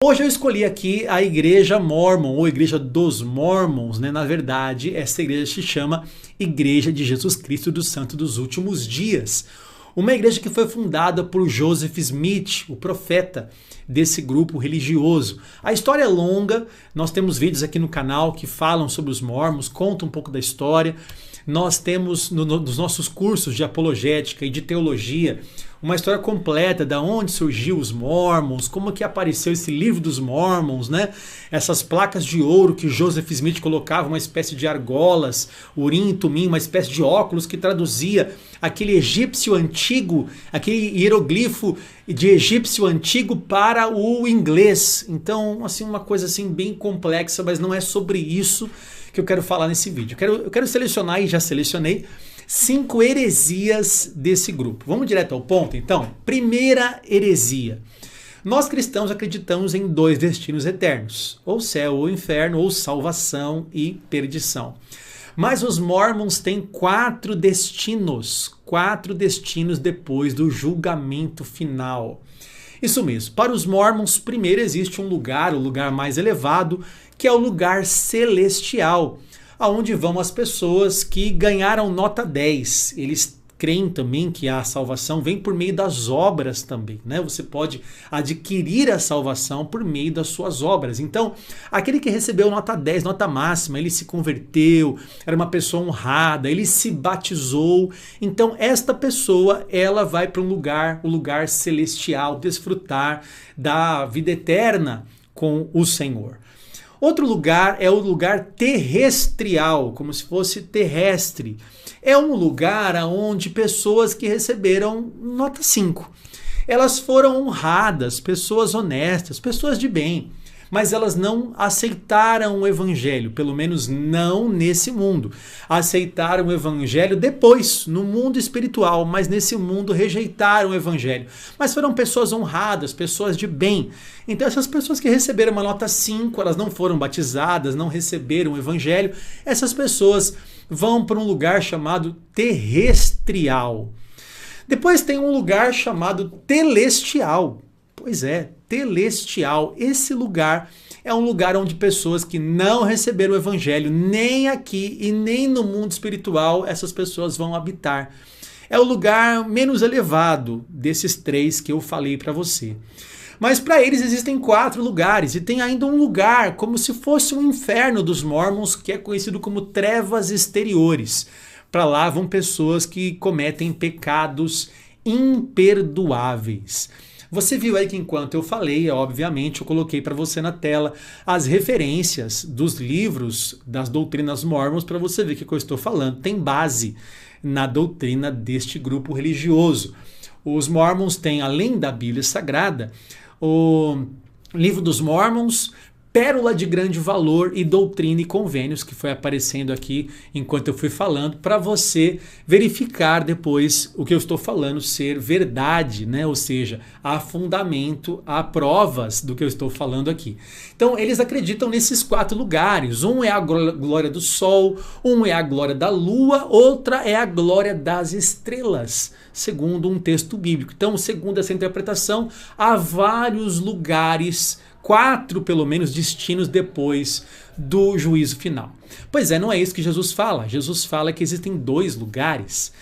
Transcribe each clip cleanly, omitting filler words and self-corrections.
Hoje eu escolhi aqui a Igreja Mórmon, ou Igreja dos Mormons, né? Na verdade, essa igreja se chama Igreja de Jesus Cristo dos Santos dos Últimos Dias. Uma igreja que foi fundada por Joseph Smith, o profeta desse grupo religioso. A história é longa, nós temos vídeos aqui no canal que falam sobre os Mormons, contam um pouco da história. Nós temos nos nossos cursos de apologética e de teologia uma história completa de onde surgiu os Mormons, como que apareceu esse livro dos Mormons, né? Essas placas de ouro que Joseph Smith colocava, uma espécie de argolas, urim e tumim, uma espécie de óculos que traduzia aquele egípcio antigo, aquele hieroglifo de egípcio antigo para o inglês. Então, assim, uma coisa assim bem complexa, mas não é sobre isso que eu quero falar nesse vídeo. Eu quero selecionar, e já selecionei, 5 heresias desse grupo. Vamos direto ao ponto, então? Primeira heresia. Nós cristãos acreditamos em 2 destinos eternos, ou céu ou inferno, ou salvação e perdição. Mas os Mormons têm 4 destinos depois do julgamento final. Isso mesmo, para os Mormons, primeiro existe um lugar, o lugar mais elevado, que é o lugar celestial, aonde vão as pessoas que ganharam nota 10. Eles creem também que a salvação vem por meio das obras também, né? Você pode adquirir a salvação por meio das suas obras. Então, aquele que recebeu nota 10, nota máxima, ele se converteu, era uma pessoa honrada, ele se batizou. Então, esta pessoa, ela vai para um lugar, o lugar celestial, desfrutar da vida eterna com o Senhor. Outro lugar é o lugar terrestrial, como se fosse terrestre. É um lugar onde pessoas que receberam nota 5. Elas foram honradas, pessoas honestas, pessoas de bem, mas elas não aceitaram o evangelho, pelo menos não nesse mundo. Aceitaram o evangelho depois, no mundo espiritual, mas nesse mundo rejeitaram o evangelho. Mas foram pessoas honradas, pessoas de bem. Então essas pessoas que receberam uma nota 5, elas não foram batizadas, não receberam o evangelho, essas pessoas vão para um lugar chamado terrestrial. Depois tem um lugar chamado telestial. Pois é, telestial. Esse lugar é um lugar onde pessoas que não receberam o evangelho, nem aqui e nem no mundo espiritual, essas pessoas vão habitar. É o lugar menos elevado desses 3 que eu falei para você. Mas para eles existem 4 lugares, e tem ainda um lugar como se fosse um inferno dos Mormons, que é conhecido como trevas exteriores. Para lá vão pessoas que cometem pecados imperdoáveis. Você viu aí que enquanto eu falei, obviamente, eu coloquei para você na tela as referências dos livros das doutrinas Mormons para você ver o que eu estou falando. Tem base na doutrina deste grupo religioso. Os Mormons têm, além da Bíblia Sagrada, o Livro dos Mormons, Pérola de Grande Valor e Doutrina e Convênios, que foi aparecendo aqui enquanto eu fui falando, para você verificar depois o que eu estou falando ser verdade, né? Ou seja, há fundamento, há provas do que eu estou falando aqui. Então, eles acreditam nesses 4 lugares. Um é a glória do sol, um é a glória da lua, outra é a glória das estrelas, segundo um texto bíblico. Então, segundo essa interpretação, há vários lugares, 4 pelo menos destinos depois do juízo final. Pois é, não é isso que Jesus fala. Jesus fala que existem 2 lugares.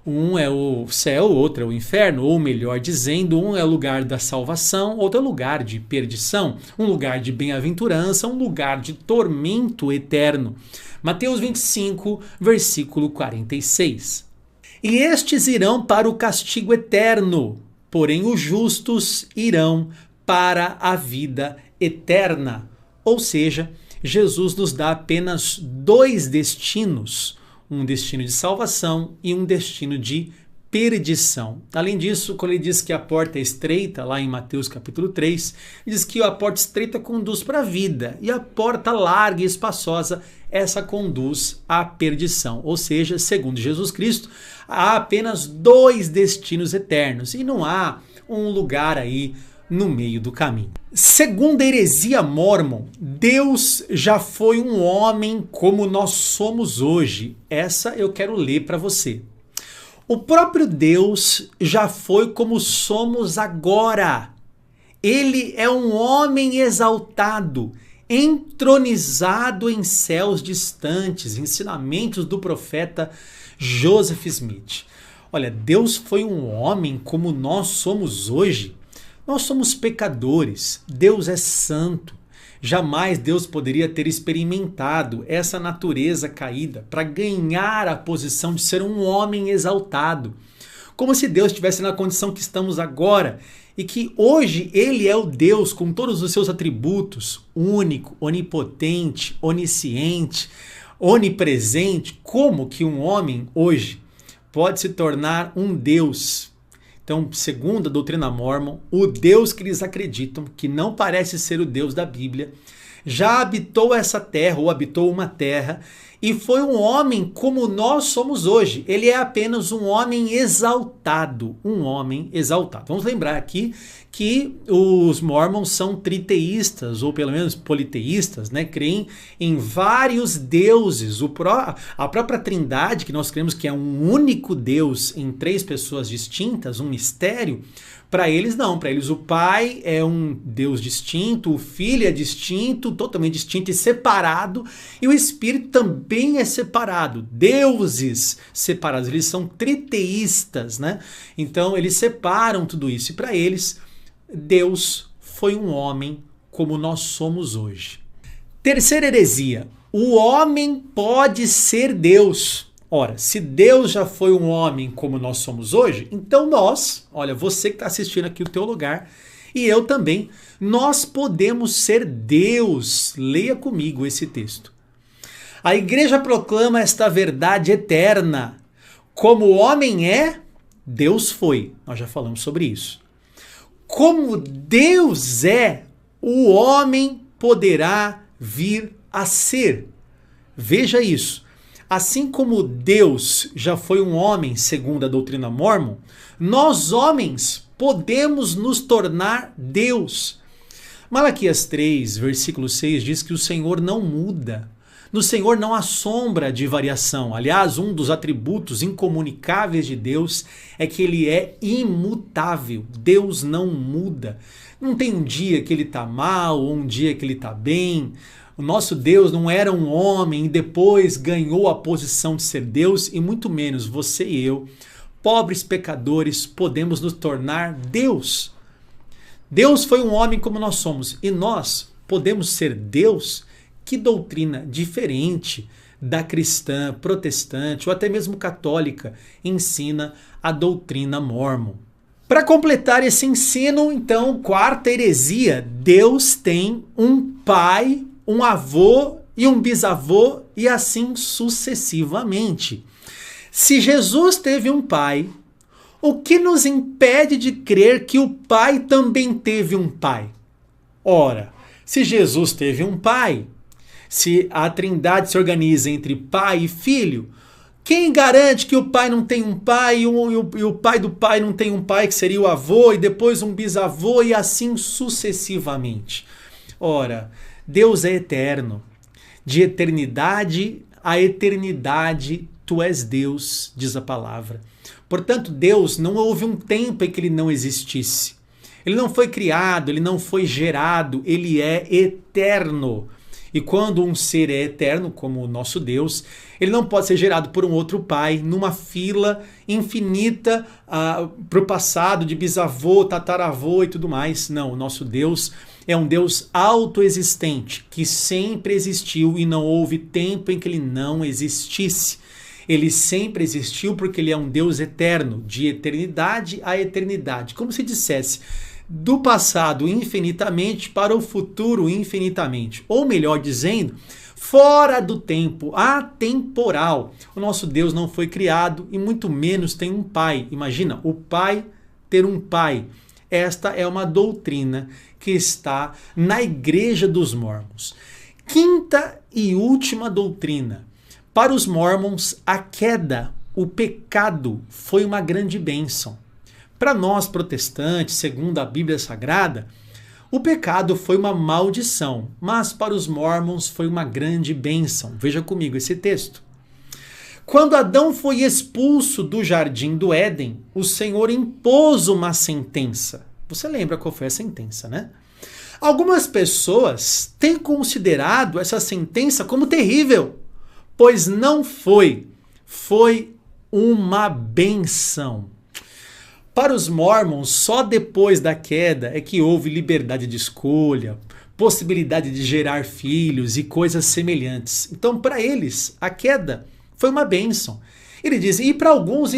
Um é o céu, outro é o inferno, ou melhor dizendo, um é o lugar da salvação, outro é o lugar de perdição, um lugar de bem-aventurança, um lugar de tormento eterno. Mateus 25, versículo 46. E estes irão para o castigo eterno, porém os justos irão para a vida eterna. Ou seja, Jesus nos dá apenas 2 destinos, um destino de salvação e um destino de perdição. Além disso, quando ele diz que a porta é estreita, lá em Mateus capítulo 3, diz que a porta estreita conduz para a vida e a porta larga e espaçosa, essa conduz à perdição. Ou seja, segundo Jesus Cristo, há apenas 2 destinos eternos e não há um lugar aí no meio do caminho. Segundo a heresia Mormon, Deus já foi um homem como nós somos hoje. Essa eu quero ler para você. O próprio Deus já foi como somos agora. Ele é um homem exaltado, entronizado em céus distantes. Ensinamentos do profeta Joseph Smith. Olha, Deus foi um homem como nós somos hoje. Nós somos pecadores. Deus é santo. Jamais Deus poderia ter experimentado essa natureza caída para ganhar a posição de ser um homem exaltado. Como se Deus estivesse na condição que estamos agora e que hoje Ele é o Deus com todos os seus atributos, único, onipotente, onisciente, onipresente. Como que um homem hoje pode se tornar um Deus? Então, segundo a doutrina mórmon, o Deus que eles acreditam, que não parece ser o Deus da Bíblia, já habitou essa terra, ou habitou uma terra, e foi um homem como nós somos hoje. Ele é apenas um homem exaltado, um homem exaltado. Vamos lembrar aqui que os mormons são triteístas, ou pelo menos politeístas, né? Creem em vários deuses. A própria Trindade, que nós cremos que é um único Deus em três pessoas distintas, um mistério, para eles não. Para eles o Pai é um Deus distinto, o Filho é distinto, totalmente distinto e separado, e o Espírito também é separado. Deuses separados. Eles são triteístas, né? Então eles separam tudo isso. E para eles, Deus foi um homem como nós somos hoje. Terceira heresia. O homem pode ser Deus. Ora, se Deus já foi um homem como nós somos hoje, então nós, olha, você que está assistindo aqui o teu lugar, e eu também, nós podemos ser Deus. Leia comigo esse texto. A igreja proclama esta verdade eterna. Como o homem é, Deus foi. Nós já falamos sobre isso. Como Deus é, o homem poderá vir a ser. Veja isso. Assim como Deus já foi um homem, segundo a doutrina mórmon, nós homens podemos nos tornar Deus. Malaquias 3, versículo 6 diz que o Senhor não muda. No Senhor não há sombra de variação. Aliás, um dos atributos incomunicáveis de Deus é que ele é imutável. Deus não muda. Não tem um dia que ele está mal ou um dia que ele está bem. O nosso Deus não era um homem e depois ganhou a posição de ser Deus, e muito menos você e eu, pobres pecadores, podemos nos tornar Deus. Deus foi um homem como nós somos e nós podemos ser Deus. Que doutrina diferente da cristã, protestante ou até mesmo católica ensina a doutrina mórmon. Para completar esse ensino, então, quarta heresia, Deus tem um pai, um avô e um bisavô e assim sucessivamente. Se Jesus teve um pai, o que nos impede de crer que o pai também teve um pai? Ora, se Jesus teve um pai, se a Trindade se organiza entre pai e filho, quem garante que o pai não tem um pai e o pai do pai não tem um pai, que seria o avô, e depois um bisavô e assim sucessivamente? Ora, Deus é eterno. De eternidade a eternidade, tu és Deus, diz a palavra. Portanto, Deus, não houve um tempo em que ele não existisse. Ele não foi criado, ele não foi gerado, ele é eterno. E quando um ser é eterno, como o nosso Deus, ele não pode ser gerado por um outro pai, numa fila infinita para o passado, de bisavô, tataravô e tudo mais. Não, o nosso Deus é um Deus autoexistente, que sempre existiu e não houve tempo em que ele não existisse. Ele sempre existiu porque ele é um Deus eterno, de eternidade a eternidade. Como se dissesse, do passado infinitamente para o futuro infinitamente. Ou melhor dizendo, fora do tempo, atemporal. O nosso Deus não foi criado e muito menos tem um pai. Imagina, o pai ter um pai. Esta é uma doutrina que está na Igreja dos Mórmons. Quinta e última doutrina. Para os mórmons, a queda, o pecado, foi uma grande bênção. Para nós protestantes, segundo a Bíblia Sagrada, o pecado foi uma maldição, mas para os mórmons foi uma grande bênção. Veja comigo esse texto. Quando Adão foi expulso do jardim do Éden, o Senhor impôs uma sentença. Você lembra qual foi a sentença, né? Algumas pessoas têm considerado essa sentença como terrível, pois não foi. Foi uma benção. Para os Mormons, só depois da queda é que houve liberdade de escolha, possibilidade de gerar filhos e coisas semelhantes. Então, para eles, a queda foi uma bênção. Ele diz, e para alguns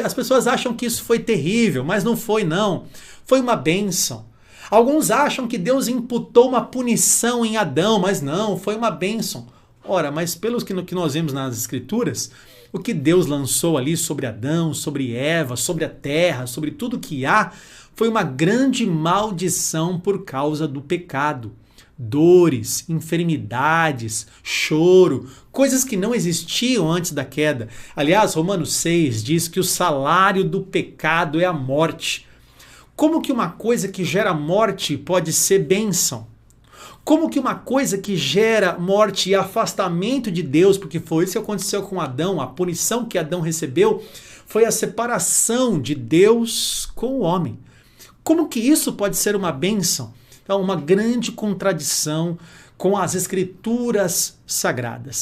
as pessoas acham que isso foi terrível, mas não foi não. Foi uma bênção. Alguns acham que Deus imputou uma punição em Adão, mas não, foi uma bênção. Ora, mas pelos que nós vemos nas Escrituras, o que Deus lançou ali sobre Adão, sobre Eva, sobre a terra, sobre tudo que há, foi uma grande maldição por causa do pecado. Dores, enfermidades, choro, coisas que não existiam antes da queda. Aliás, Romanos 6 diz que o salário do pecado é a morte. Como que uma coisa que gera morte pode ser bênção? Como que uma coisa que gera morte e afastamento de Deus, porque foi isso que aconteceu com Adão, a punição que Adão recebeu foi a separação de Deus com o homem. Como que isso pode ser uma bênção? Então, uma grande contradição com as Escrituras sagradas.